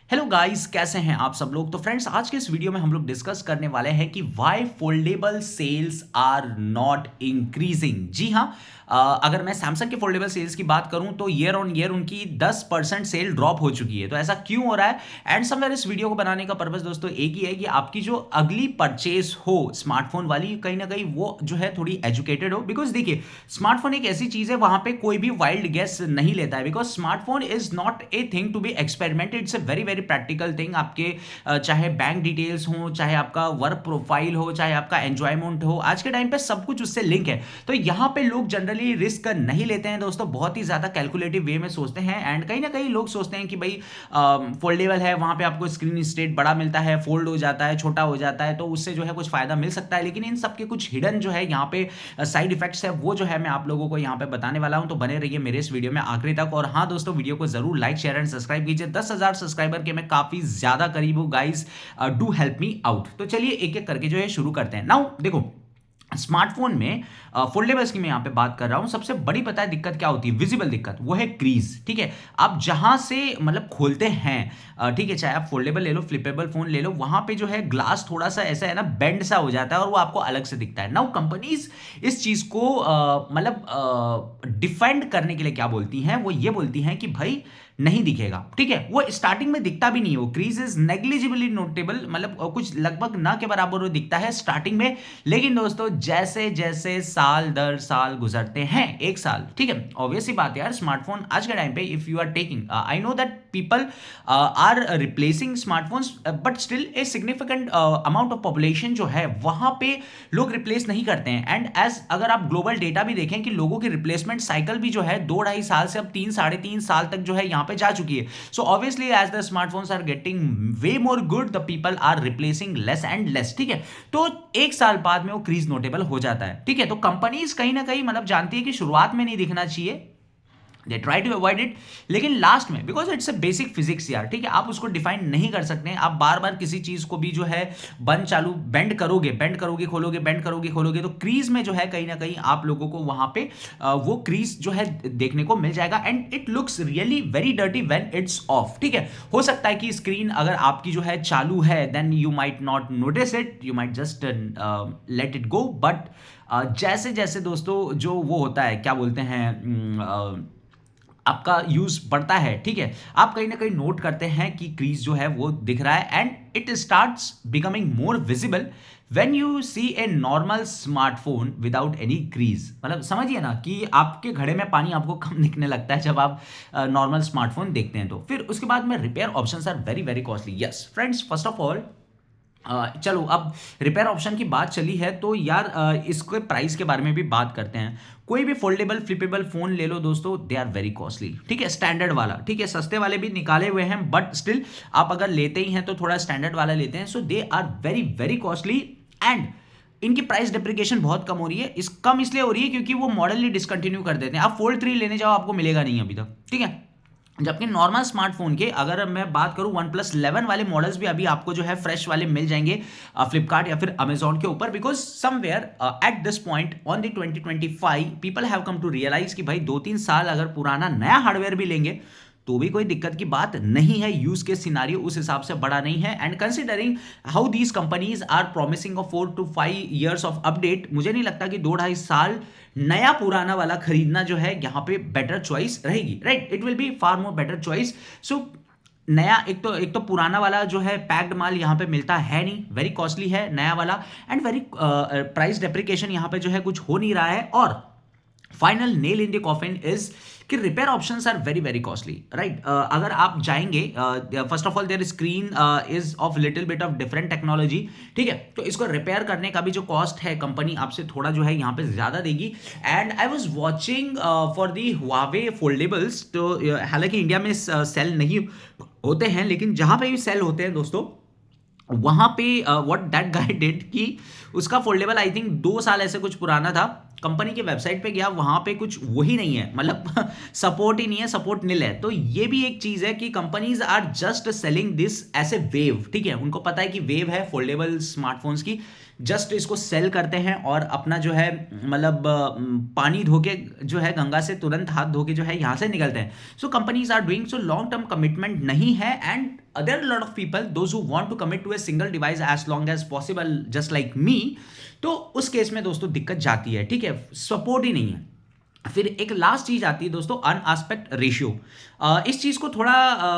Hello guys, कैसे हैं आप सब लोग। तो फ्रेंड्स, आज के इस वीडियो में हम लोग डिस्कस करने वाले हैं कि why foldable sales are not increasing. जी हाँ, अगर मैं सैमसंग के फोल्डेबल सेल्स की बात करूं तो ईयर ऑन ईयर उनकी 10% सेल ड्रॉप हो चुकी है। तो ऐसा क्यों हो रहा है? एंड समवेयर इस वीडियो को बनाने का पर्पस दोस्तों एक ही है कि आपकी जो अगली परचेस हो स्मार्टफोन वाली, कहीं ना कहीं वो जो है थोड़ी एजुकेटेड हो। बिकॉज देखिए, स्मार्टफोन एक ऐसी चीज है, वहां पे कोई भी वाइल्ड गेस नहीं लेता है। Because smartphone is not a thing to be experimented, it's a very very practical thing. आपके चाहे बैंक डिटेल्स हो, चाहे आपका वर्क प्रोफाइल हो, चाहे आपका एंजॉयमेंट हो, आज के टाइम पे सब कुछ उससे लिंक है। तो यहाँ पे लोग जनरली रिस्क नहीं लेते हैं दोस्तों, बहुत ही ज्यादा कैलकुलेटिव वे में सोचते हैं। एंड कहीं ना कहीं लोग सोचते हैं कि भाई फोल्डेबल है, वहां पे आपको स्क्रीन स्टेट बड़ा मिलता है, फोल्ड हो जाता है, छोटा हो जाता है, तो उससे जो है कुछ फायदा मिल सकता है। लेकिन इन सबके कुछ हिडन जो है यहाँ पे साइड इफेक्ट्स है, वो जो है मैं आप लोगों को यहाँ पे बताने वाला हूं। तो बने रहिए मेरे इस वीडियो में आखिरी तक। और हाँ दोस्तों, वीडियो को जरूर लाइक शेयर एंड सब्सक्राइब कीजिए। 10,000 सब्सक्राइबर के मैं काफी ज्यादा करीब हूं guys, do help me out. तो चलिए एक एक करके जो है शुरू करते हैं। नाउ देखो, स्मार्टफोन में फोल्डेबल्स की मैं यहां पे बात कर रहा हूं। सबसे बड़ी पता है दिक्कत क्या होती है? विजिबल दिक्कत, वो है क्रीज। ठीक है, आप जहां से मतलब खोलते हैं, ठीक है, चाहे आप फोल्डेबल ले लो, फ्लिपेबल फोन ले लो, वहां पे जो है ग्लास थोड़ा सा ऐसा है ना, बेंड सा हो जाता है और वो आपको अलग से दिखता है। नाउ कंपनीज इस चीज को मतलब डिफेंड करने के लिए क्या बोलती हैं? वो ये बोलती हैं कि भाई नहीं दिखेगा। ठीक है, वो स्टार्टिंग में दिखता भी नहीं है, वो क्रीज इज नेग्लिजिबली नोटेबल, मतलब कुछ लगभग ना के बराबर वो दिखता है स्टार्टिंग में। लेकिन दोस्तों जैसे जैसे साल दर साल गुजरते हैं, एक साल, ठीक है, ऑब्वियस सी बात है यार, स्मार्टफोन आज के टाइम पे if you are taking, I know that people are replacing smartphones, but still a significant amount of population जो है वहां पे लोग रिप्लेस नहीं करते हैं। एंड एज अगर आप ग्लोबल डेटा भी देखें कि लोगों की रिप्लेसमेंट साइकिल भी जो है 2-2.5 साल से अब 3-3.5 साल तक जो है यहाँ पे जा चुकी है। So obviously as the smartphones are getting way more good, the people are replacing less and less. ठीक है, तो एक साल बाद में वो क्रीज नोटेबल हो जाता है। ठीक है, तो कंपनीज कहीं ना कहीं मतलब जानती है कि शुरुआत में नहीं दिखना चाहिए, they try to avoid it, लेकिन लास्ट में, because it's a basic physics यार, ठीक है, आप उसको डिफाइन नहीं कर सकते हैं। आप बार बार किसी चीज को भी जो है बंद चालू बेंड करोगे खोलोगे, बेंड करोगे खोलोगे, तो क्रीज में जो है कहीं ना कहीं आप लोगों को वहां पे वो क्रीज जो है देखने को मिल जाएगा। And it looks really very dirty when it's of. ठीक है, हो सकता है कि स्क्रीन अगर आपकी जो है चालू है, then you might not notice it, you might just let it go. But जैसे जैसे दोस्तों जो वो होता है, क्या बोलते हैं, आपका यूज बढ़ता है, ठीक है, आप कहीं ना कहीं नोट करते हैं कि क्रीज जो है वो दिख रहा है। And it starts becoming more visible when you see a normal smartphone without any crease. मतलब समझिए ना कि आपके घड़े में पानी आपको कम दिखने लगता है जब आप नॉर्मल स्मार्टफोन देखते हैं। तो फिर उसके बाद में repair options are very very costly. Yes friends, first of all चलो अब रिपेयर ऑप्शन की बात चली है तो यार इसके प्राइस के बारे में भी बात करते हैं। कोई भी फोल्डेबल फ्लिपेबल फोन ले लो दोस्तों, दे आर वेरी कॉस्टली। ठीक है, स्टैंडर्ड वाला, ठीक है, सस्ते वाले भी निकाले हुए हैं, बट स्टिल आप अगर लेते ही हैं तो थोड़ा स्टैंडर्ड वाला लेते हैं। So they are very very costly and इनकी प्राइस डिप्रिकेशन बहुत कम हो रही है। इस कम इसलिए हो रही है क्योंकि वो मॉडल ही डिसकंटिन्यू कर देते हैं। आप फोल्ड 3 लेने जाओ, आपको मिलेगा नहीं अभी तक। ठीक है, जबकि नॉर्मल स्मार्टफोन के अगर मैं बात करूं, OnePlus 11 वाले मॉडल्स भी अभी आपको जो है फ्रेश वाले मिल जाएंगे फ्लिपकार्ट या फिर अमेजॉन के ऊपर। Because somewhere at this point on the 2025 people have come to realise कि भाई 2-3 साल अगर पुराना नया हार्डवेयर भी लेंगे तो भी कोई दिक्कत की बात नहीं है। यूज के सिनारियो उस हिसाब से बड़ा नहीं है। And considering how these companies are promising of 4 to 5 years of update, मुझे नहीं लगता कि 2-2.5 साल नया पुराना वाला खरीदना जो है यहाँ पे बेटर चॉइस रहेगी। Right, it will be far more better choice. So नया, एक तो पुराना वाला जो है पैक्ड माल यहाँ पे मिलता है नहीं, वेरी कॉस्टली है नया वाला। एंड वेरी प्राइस डेप्रिकेशन यहाँ पे जो है कुछ हो नहीं रहा है। और final nail in the coffin is कि repair options are very very costly. Right, अगर आप जाएंगे, first of all their screen is of little bit of different technology. ठीक है, तो इसको रिपेयर करने का भी जो कॉस्ट है कंपनी आपसे थोड़ा जो है यहाँ पे ज्यादा देगी। And I was watching for the Huawei foldables, तो हालांकि इंडिया में सेल नहीं होते हैं, लेकिन जहां पे भी सेल होते हैं दोस्तों, वहां पे व्हाट दैट गाय डिड कि उसका फोल्डेबल आई थिंक 2 साल ऐसे कुछ पुराना था। कंपनी के वेबसाइट पे गया, वहां पे कुछ वही नहीं है, मतलब सपोर्ट ही नहीं है, सपोर्ट निल है। तो ये भी एक चीज है कि companies are just selling this as a wave. ठीक है, उनको पता है कि वेव है फोल्डेबल स्मार्टफोन्स की, जस्ट इसको सेल करते हैं और अपना जो है मतलब पानी धोके जो है गंगा से तुरंत हाथ धो के जो है यहाँ से निकलते हैं। So companies are doing, so long term commitment नहीं है। एंड there are a lot of people those who want to commit to a single device as long as possible just like me, तो उस केस में दोस्तों दिक्कत जाती है, ठीक है, सपोर्ट ही नहीं है। फिर एक लास्ट चीज आती है दोस्तों, अन आस्पेक्ट रेशियो। इस चीज को थोड़ा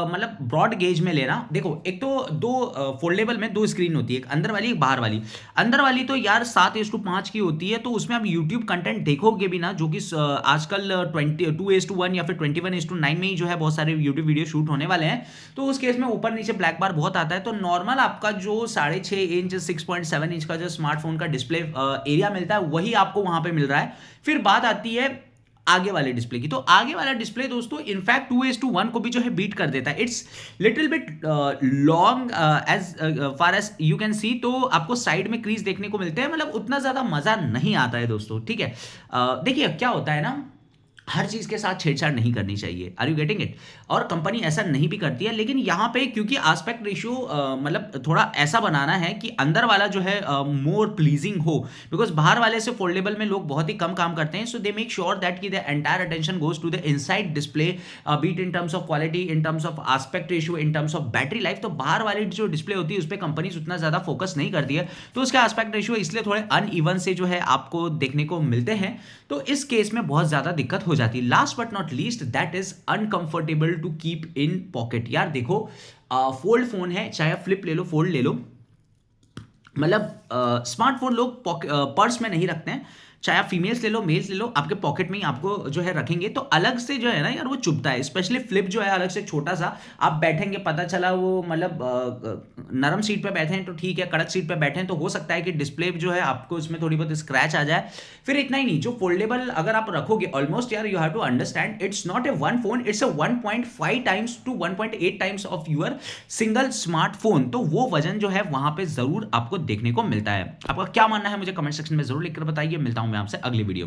मतलब ब्रॉड गेज में लेना। देखो, एक तो दो फोल्डेबल में दो स्क्रीन होती है, एक अंदर वाली एक बाहर वाली। अंदर वाली तो यार 7:5 की होती है, तो उसमें आप यूट्यूब कंटेंट देखोगे भी ना, जो कि आजकल 22:1 या फिर 21:9 में ही जो है बहुत सारे यूट्यूब वीडियो शूट होने वाले हैं। तो उस केस में ऊपर नीचे ब्लैक बार बहुत आता है। तो नॉर्मल आपका जो 6.5 इंच 6.7 इंच का जो स्मार्टफोन का डिस्प्ले एरिया मिलता है, वही आपको वहां पे मिल रहा है। फिर बात आती है आगे वाले डिस्प्ले की। तो आगे वाला डिस्प्ले दोस्तों इनफैक्ट 2:1 को भी जो है बीट कर देता है। It's little bit long as far as you can see. तो आपको साइड में क्रीज देखने को मिलते हैं, मतलब उतना ज्यादा मजा नहीं आता है दोस्तों, ठीक है। देखिए क्या होता है ना, हर चीज के साथ छेड़छाड़ नहीं करनी चाहिए, आर यू गेटिंग इट। और कंपनी ऐसा नहीं भी करती है, लेकिन यहाँ पे क्योंकि आस्पेक्ट रेशियो मतलब थोड़ा ऐसा बनाना है कि अंदर वाला जो है मोर प्लीजिंग हो, बिकॉज बाहर वाले से फोल्डेबल में लोग बहुत ही कम काम करते हैं। So they make sure that कि the entire attention goes to the inside display, beat in terms of quality, in terms of aspect ratio, in terms of battery life. तो बाहर वाली जो डिस्प्ले होती है उस पर कंपनीज उतना ज्यादा फोकस नहीं करती है, तो उसके आस्पेक्ट रेशियो इसलिए थोड़े अनइवन से जो है आपको देखने को मिलते हैं। तो इस केस में बहुत ज्यादा दिक्कत हो जाती है। Last but not least, that is uncomfortable to keep in pocket. यार देखो, फोल्ड फोन है, चाहे फ्लिप ले लो फोल्ड ले लो, मतलब स्मार्टफोन लोग पर्स में नहीं रखते हैं। चाहे आप फीमेल्स ले लो मेल्स ले लो, आपके पॉकेट में ही आपको जो है रखेंगे, तो अलग से जो है ना यार वो चुभता है। स्पेशली फ्लिप जो है अलग से छोटा सा, आप बैठेंगे पता चला वो मतलब नरम सीट पे बैठे हैं तो ठीक है, कड़क सीट पे बैठे हैं तो हो सकता है कि डिस्प्ले जो है आपको उसमें थोड़ी बहुत स्क्रैच आ जाए। फिर इतना ही नहीं, जो फोल्डेबल अगर आप रखोगे, ऑलमोस्ट यार you have to understand it's not a one phone, it's a 1.5 times to 1.8 times of your single smartphone. तो वो वजन जो है वहां पे जरूर आपको देखने को मिलता है। आपका क्या मानना है मुझे कमेंट सेक्शन में जरूर लिखकर बताइए। मिलता हूं मैं आपसे अगली वीडियो में।